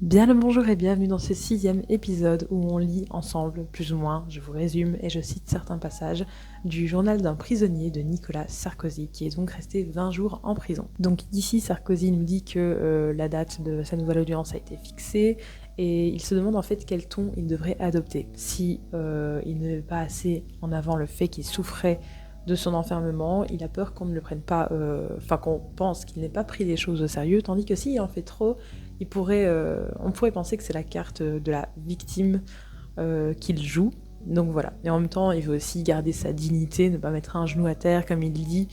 Bien le bonjour et bienvenue dans ce 6e épisode où on lit ensemble, plus ou moins, je vous résume et je cite certains passages, du journal d'un prisonnier de Nicolas Sarkozy, qui est donc resté 20 jours en prison. Donc ici, Sarkozy nous dit que la date de sa nouvelle audience a été fixée, et il se demande en fait quel ton il devrait adopter. Si il ne met pas assez en avant le fait qu'il souffrait de son enfermement, il a peur qu'on ne le prenne pas, qu'on pense qu'il n'ait pas pris les choses au sérieux, tandis que s'il en fait trop, on pourrait penser que c'est la carte de la victime qu'il joue. Donc voilà. Et en même temps, il veut aussi garder sa dignité, ne pas mettre un genou à terre, comme il dit,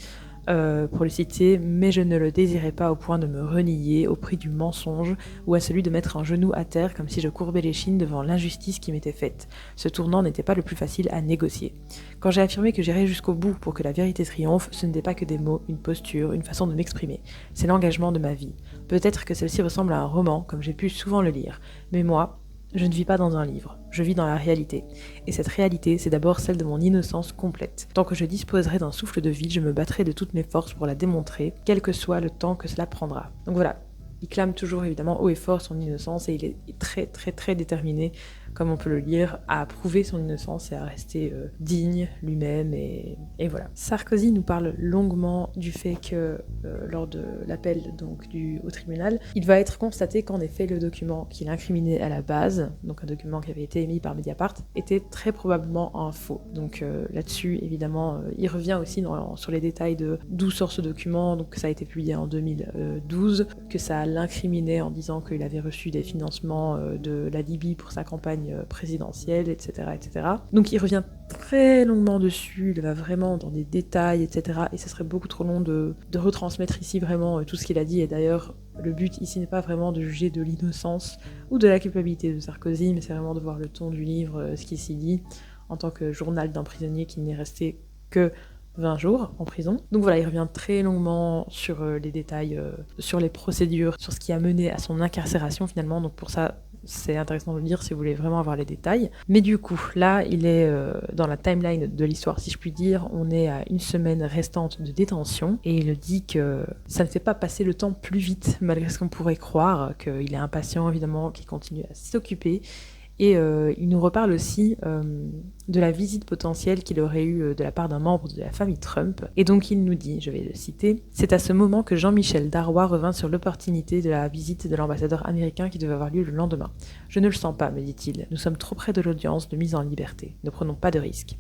pour le citer, mais je ne le désirais pas au point de me renier au prix du mensonge ou à celui de mettre un genou à terre comme si je courbais l'échine devant l'injustice qui m'était faite. Ce tournant n'était pas le plus facile à négocier. Quand j'ai affirmé que j'irais jusqu'au bout pour que la vérité triomphe, ce n'était pas que des mots, une posture, une façon de m'exprimer. C'est l'engagement de ma vie. Peut-être que celle-ci ressemble à un roman, comme j'ai pu souvent le lire, mais moi, je ne vis pas dans un livre, je vis dans la réalité. Et cette réalité, c'est d'abord celle de mon innocence complète. Tant que je disposerai d'un souffle de vie, je me battrai de toutes mes forces pour la démontrer, quel que soit le temps que cela prendra. Donc voilà, il clame toujours évidemment haut et fort son innocence et il est très très très déterminé, comme on peut le lire, à prouver son innocence et à rester digne lui-même et voilà. Sarkozy nous parle longuement du fait que lors de l'appel donc au tribunal, il va être constaté qu'en effet le document qu'il incriminait à la base, donc un document qui avait été émis par Mediapart, était très probablement un faux. Donc là-dessus évidemment il revient aussi sur les détails de d'où sort ce document, donc ça a été publié en 2012, que ça l'incriminait en disant qu'il avait reçu des financements de la Libye pour sa campagne présidentielle, etc., etc. Donc il revient très longuement dessus, il va vraiment dans des détails, etc. Et ce serait beaucoup trop long de retransmettre ici vraiment tout ce qu'il a dit. Et d'ailleurs, le but ici n'est pas vraiment de juger de l'innocence ou de la culpabilité de Sarkozy, mais c'est vraiment de voir le ton du livre, ce qui s'y dit, en tant que journal d'un prisonnier qui n'est resté que 20 jours en prison. Donc voilà, il revient très longuement sur les détails, sur les procédures, sur ce qui a mené à son incarcération finalement. Donc pour ça, c'est intéressant de le lire si vous voulez vraiment avoir les détails. Mais du coup, là, il est dans la timeline de l'histoire, si je puis dire. On est à une semaine restante de détention et il dit que ça ne fait pas passer le temps plus vite, malgré ce qu'on pourrait croire, qu'il est impatient évidemment, qu'il continue à s'occuper. Et il nous reparle aussi de la visite potentielle qu'il aurait eue de la part d'un membre de la famille Trump. Et donc il nous dit, je vais le citer, « C'est à ce moment que Jean-Michel Darrois revint sur l'opportunité de la visite de l'ambassadeur américain qui devait avoir lieu le lendemain. Je ne le sens pas, me dit-il. Nous sommes trop près de l'audience de mise en liberté. Ne prenons pas de risques. »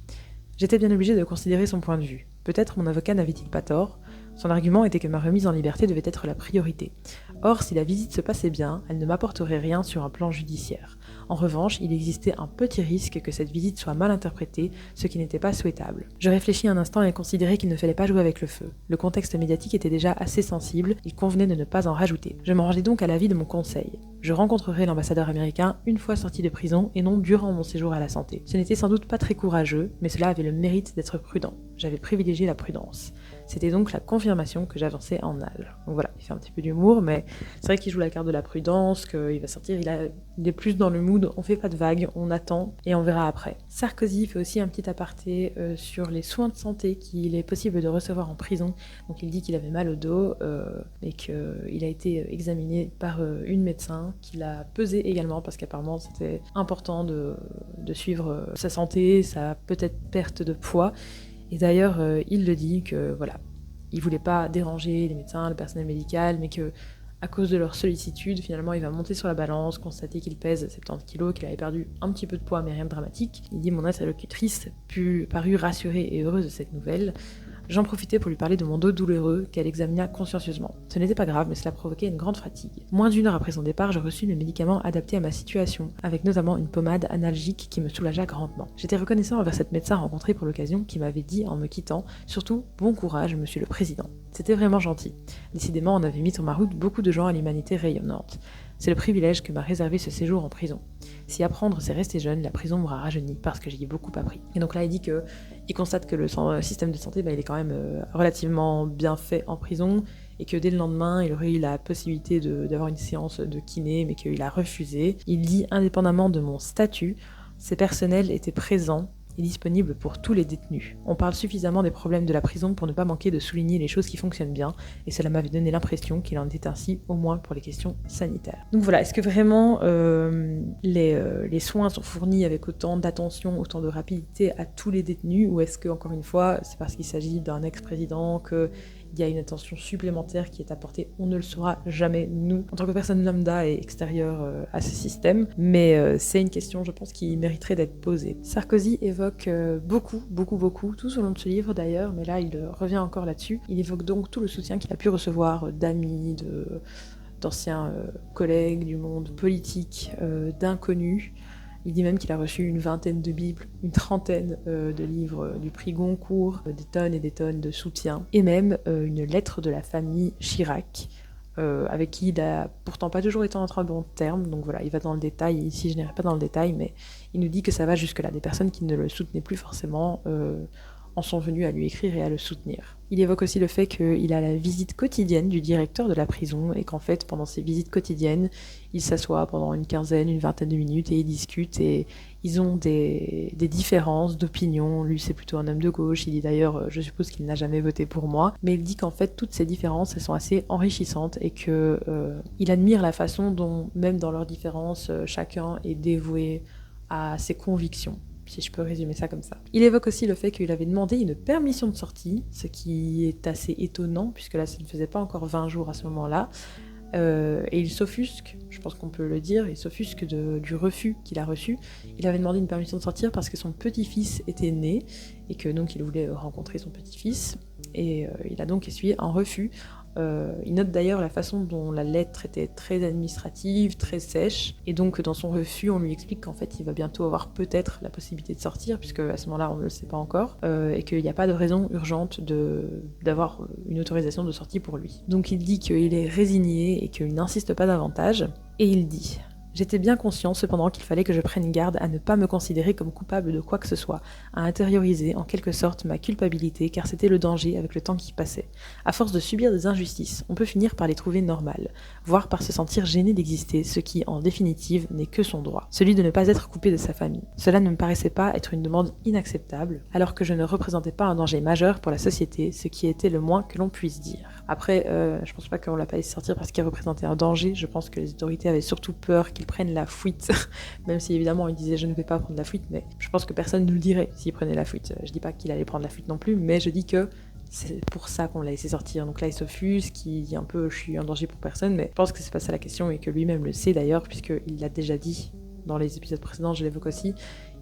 J'étais bien obligé de considérer son point de vue. Peut-être mon avocat n'avait-il pas tort. Son argument était que ma remise en liberté devait être la priorité. Or, si la visite se passait bien, elle ne m'apporterait rien sur un plan judiciaire. En revanche, il existait un petit risque que cette visite soit mal interprétée, ce qui n'était pas souhaitable. Je réfléchis un instant et considérai qu'il ne fallait pas jouer avec le feu. Le contexte médiatique était déjà assez sensible, il convenait de ne pas en rajouter. Je me rangeais donc à l'avis de mon conseil. Je rencontrerai l'ambassadeur américain une fois sorti de prison et non durant mon séjour à la santé. Ce n'était sans doute pas très courageux, mais cela avait le mérite d'être prudent. J'avais privilégié la prudence. C'était donc la confirmation que j'avançais en âge. Donc voilà, il fait un petit peu d'humour, mais c'est vrai qu'il joue la carte de la prudence, qu'il va sortir, il est plus dans le mood, on fait pas de vagues, on attend et on verra après. Sarkozy fait aussi un petit aparté sur les soins de santé qu'il est possible de recevoir en prison. Donc il dit qu'il avait mal au dos et qu'il a été examiné par une médecin qui l'a pesé également parce qu'apparemment c'était important de suivre sa santé, sa peut-être perte de poids. Et d'ailleurs, il le dit que voilà, il voulait pas déranger les médecins, le personnel médical, mais que à cause de leur sollicitude, finalement, il va monter sur la balance, constater qu'il pèse 70 kg, qu'il avait perdu un petit peu de poids, mais rien de dramatique. Il dit « Mon interlocutrice parut rassurée et heureuse de cette nouvelle. J'en profitais pour lui parler de mon dos douloureux qu'elle examina consciencieusement. Ce n'était pas grave, mais cela provoquait une grande fatigue. Moins d'une heure après son départ, je reçus le médicament adapté à ma situation, avec notamment une pommade analgique qui me soulagea grandement. J'étais reconnaissant envers cette médecin rencontrée pour l'occasion qui m'avait dit en me quittant « Surtout, bon courage, monsieur le président ». C'était vraiment gentil. Décidément, on avait mis sur ma route beaucoup de gens à l'humanité rayonnante. C'est le privilège que m'a réservé ce séjour en prison. Si apprendre c'est rester jeune, la prison m'aura rajeuni parce que j'y ai beaucoup appris. Et donc là, il dit que il constate que le système de santé, il est quand même relativement bien fait en prison et que dès le lendemain, il aurait eu la possibilité d'avoir une séance de kiné, mais qu'il a refusé. Il dit, indépendamment de mon statut, ces personnels étaient présents est disponible pour tous les détenus. On parle suffisamment des problèmes de la prison pour ne pas manquer de souligner les choses qui fonctionnent bien, et cela m'avait donné l'impression qu'il en était ainsi, au moins pour les questions sanitaires. Donc voilà, est-ce que vraiment les soins sont fournis avec autant d'attention, autant de rapidité à tous les détenus, ou est-ce que, encore une fois, c'est parce qu'il s'agit d'un ex-président qu'il y a une attention supplémentaire qui est apportée? On ne le saura jamais, nous, en tant que personne lambda et extérieure à ce système, mais c'est une question, je pense, qui mériterait d'être posée. Sarkozy évoque beaucoup, tout au long de ce livre d'ailleurs, mais là il revient encore là-dessus. Il évoque donc tout le soutien qu'il a pu recevoir d'amis, d'anciens collègues du monde politique, d'inconnus. Il dit même qu'il a reçu une vingtaine de bibles, une trentaine de livres du prix Goncourt, des tonnes et des tonnes de soutien, et même une lettre de la famille Chirac, avec qui il a pourtant pas toujours été en très bon terme. Donc voilà, il va dans le détail, ici je n'irai pas dans le détail, mais il nous dit que ça va jusque-là. Des personnes qui ne le soutenaient plus forcément en sont venues à lui écrire et à le soutenir. Il évoque aussi le fait qu'il a la visite quotidienne du directeur de la prison et qu'en fait, pendant ces visites quotidiennes, il s'assoit pendant une quinzaine, une vingtaine de minutes et ils discutent et ils ont des différences d'opinion. Lui, c'est plutôt un homme de gauche. Il dit d'ailleurs, je suppose qu'il n'a jamais voté pour moi, mais il dit qu'en fait, toutes ces différences, elles sont assez enrichissantes et que il admire la façon dont, même dans leurs différences, chacun est dévoué à ses convictions, si je peux résumer ça comme ça. Il évoque aussi le fait qu'il avait demandé une permission de sortie, ce qui est assez étonnant, puisque là, ça ne faisait pas encore 20 jours à ce moment-là, et il s'offusque, je pense qu'on peut le dire, il s'offusque du refus qu'il a reçu. Il avait demandé une permission de sortir parce que son petit-fils était né, et que donc il voulait rencontrer son petit-fils, et il a donc essuyé un refus. Il note d'ailleurs la façon dont la lettre était très administrative, très sèche, et donc dans son refus, on lui explique qu'en fait, il va bientôt avoir peut-être la possibilité de sortir, puisque à ce moment-là, on ne le sait pas encore, et qu'il n'y a pas de raison urgente d'avoir une autorisation de sortie pour lui. Donc il dit qu'il est résigné et qu'il n'insiste pas davantage, et il dit: j'étais bien conscient cependant qu'il fallait que je prenne garde à ne pas me considérer comme coupable de quoi que ce soit, à intérioriser en quelque sorte ma culpabilité, car c'était le danger avec le temps qui passait. À force de subir des injustices, on peut finir par les trouver normales, voire par se sentir gêné d'exister, ce qui, en définitive, n'est que son droit, celui de ne pas être coupé de sa famille. Cela ne me paraissait pas être une demande inacceptable, alors que je ne représentais pas un danger majeur pour la société, ce qui était le moins que l'on puisse dire. Après, je pense pas qu'on l'a pas laissé sortir parce qu'il représentait un danger, je pense que les autorités avaient surtout peur qu'il prenne la fuite, même si évidemment il disait je ne vais pas prendre la fuite, mais je pense que personne ne le dirait s'il prenait la fuite. Je dis pas qu'il allait prendre la fuite non plus, mais je dis que c'est pour ça qu'on l'a laissé sortir. Donc là il s'offusque, il dit un peu je suis en danger pour personne, mais je pense que c'est pas ça la question et que lui-même le sait d'ailleurs, puisqu'il l'a déjà dit dans les épisodes précédents, je l'évoque aussi,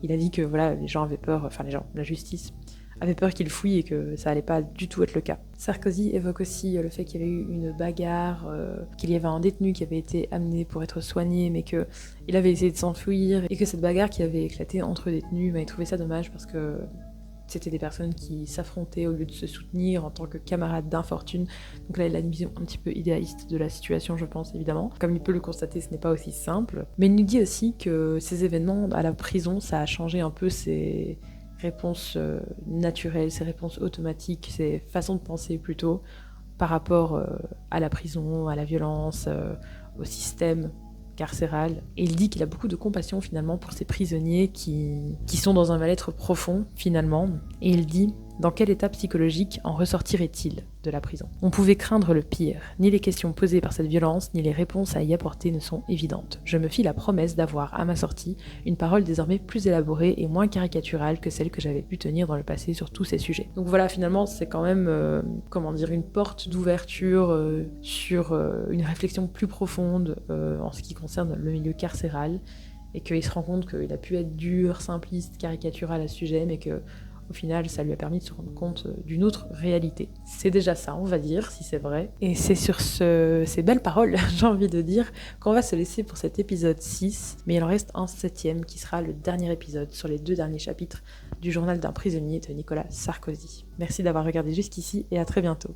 il a dit que voilà, les gens avaient peur, enfin les gens, la justice avait peur qu'il fouille et que ça allait pas du tout être le cas. Sarkozy évoque aussi le fait qu'il y avait eu une bagarre, qu'il y avait un détenu qui avait été amené pour être soigné, mais qu'il avait essayé de s'enfuir, et que cette bagarre qui avait éclaté entre détenus, il trouvait ça dommage parce que c'était des personnes qui s'affrontaient au lieu de se soutenir en tant que camarades d'infortune. Donc là, il a une vision un petit peu idéaliste de la situation, je pense, évidemment. Comme il peut le constater, ce n'est pas aussi simple. Mais il nous dit aussi que ces événements à la prison, ça a changé un peu ses réponses naturelles, ses réponses automatiques, ses façons de penser plutôt, par rapport à la prison, à la violence, au système carcéral. Et il dit qu'il a beaucoup de compassion finalement pour ces prisonniers qui sont dans un mal-être profond finalement. Et il dit: dans quel état psychologique en ressortirait-il de la prison? On pouvait craindre le pire. Ni les questions posées par cette violence, ni les réponses à y apporter ne sont évidentes. Je me fis la promesse d'avoir, à ma sortie, une parole désormais plus élaborée et moins caricaturale que celle que j'avais pu tenir dans le passé sur tous ces sujets. Donc voilà, finalement, c'est quand même, une porte d'ouverture sur une réflexion plus profonde en ce qui concerne le milieu carcéral, et qu'il se rend compte qu'il a pu être dur, simpliste, caricatural à ce sujet, mais que au final, ça lui a permis de se rendre compte d'une autre réalité. C'est déjà ça, on va dire, si c'est vrai. Et c'est sur ces belles paroles, j'ai envie de dire, qu'on va se laisser pour cet épisode 6. Mais il en reste un 7e qui sera le dernier épisode sur les 2 derniers chapitres du journal d'un prisonnier de Nicolas Sarkozy. Merci d'avoir regardé jusqu'ici et à très bientôt.